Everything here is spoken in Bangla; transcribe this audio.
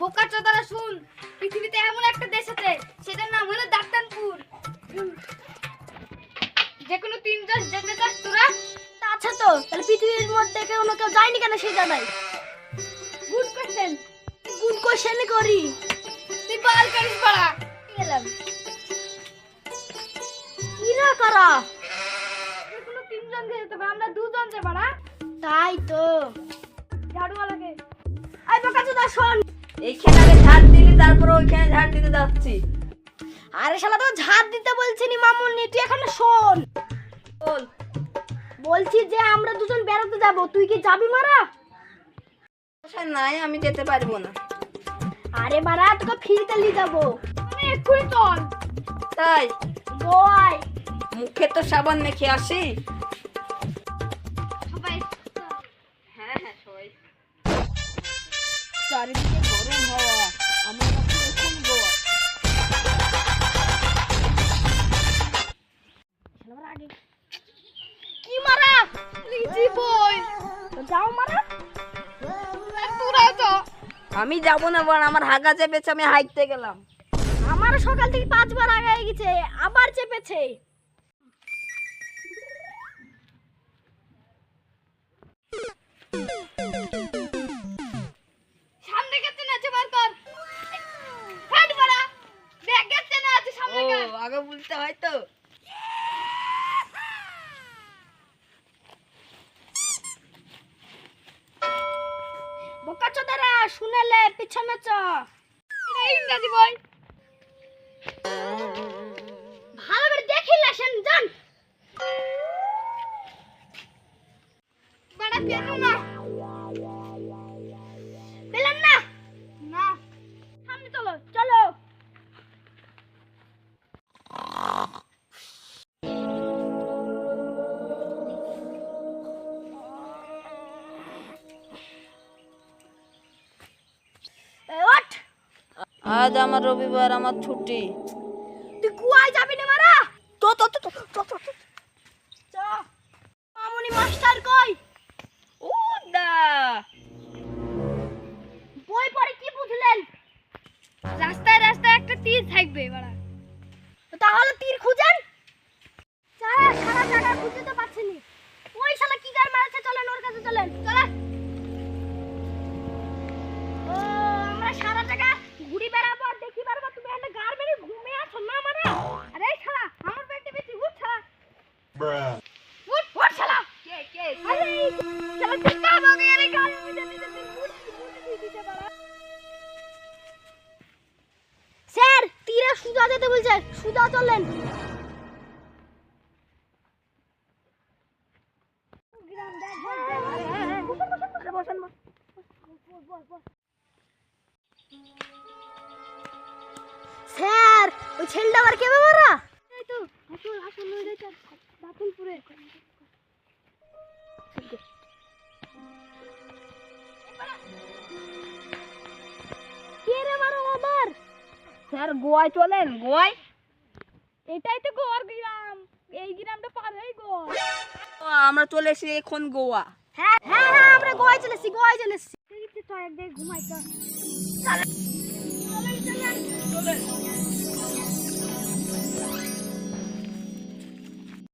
বোকাচোদারা শুন, পৃথিবীতে এমন একটা দেশ আছে, সেটার নাম হলো দাক্তানপুর। যে কোনো তিনজন যেতে চাস তোরা? আচ্ছা তো, তাহলে পৃথিবীর মধ্যে কেউ যায়নি কেন সেই জায়গায়? Good question. গুড কোশ্চেন করি। তুই বল করিস বড়া। গেলাম। কিরা কারা? যে কোনো তিনজনকে যেতে হবে, আমরা দুজন যে বড়া। তাই তো। ঝাড়ুওয়ালাকে। আই বোকাচোদা শোন। এইখানে আগে ঝাড় দিলি, তারপর ওইখানে ঝাড় দিতে যাচ্ছি। আরে শালা তো ঝাড় দিতে বলছিনি মামুনি, তুই এখানে শোন। বল। বলছি যে আমরা দুজন বেড়াতে যাব, তুই কি যাবি মারা? নাই, আমি যেতে পারবো না। আরে মারা, তোকে ফ্রিতে নিয়ে যাবো। আমি এক্ষুনি চল। তাই বয় মুখে তো সাবান মেখে আসি। সবাই হ্যাঁ হ্যাঁ সবাই। চারিদিকে গরম হাওয়া, আমরা এখন গোয়া। আগে কি মারা? লিজি বই। যাও মারা। তোরা তো। আমি যাবো না বল, আমার হাগা চেপেছে, আমি হাইটতে গেলাম। আমার সকাল থেকে 5 বার আগায় গেছে, আবার চেপেছে। সামনে গেছে না বার কর। হাট বড়া। দেখ গেছে না আছে সামনে ও গেছে। আগে বলতে হয় তো। বোকাচোদারা শুনেলে পিছনে চ। এই ইংরাজি বই। ভালো করে দেখিল আসেন যান। বড়া কেন না? পেলেন না? না। সামনে চলো চলো। ওঠ। আজ আমার রবিবার, আমার ছুটি। তুই কুয়ায় যাবি না মারা? তো তো তো তো তো চ। মামুনি মাস্টার কই? ও দা বই পড়ে কি বুঝলেন? রাস্তায় রাস্তায় একটা তীর থাকবে বড়া। তাহলে তীর খুঁজেন। সারা সারা জায়গা খুঁজে তো পাচ্ছিনি। ওই শালা কি গায় মারছে, চলেন ওর কাছে চলেন। চলেন। ও আমরা সারা জায়গা ঘুরি বেড়াবো আর দেখি বেড়াবো, তুমি একটা গার মেরে ঘুমিয়ে আছো না মারা? আরে শালা আমার পেটে বেশি উঠ শালা। উঠ উঠ শালা। কে কে আরে শালা চিন্তা হবে আরে গাল মিটে দিতে দিতে পারা। স্যার তীরে সুজা যেতে বলছে, সুজা চলেন। স্যার ওই ছেলেটা আবার কেবে মারা? এই তো আসল আসল ওই রেখা দাতুলপুরে। কে রে মারো আবার? স্যার গোয়ায় চলেন, গোয়ায়। এটাই তো গোয়ার গ্রাম। এই গ্রামটা পার হয়ে গোয়া। আমরা চলে এসেছি এখন গোয়া। হ্যাঁ হ্যাঁ হ্যাঁ আমরা গোয়ায় চলেছি, গোয়ায় চলেছি। দেখি তো একদিন ঘুমাই তো। চলেন।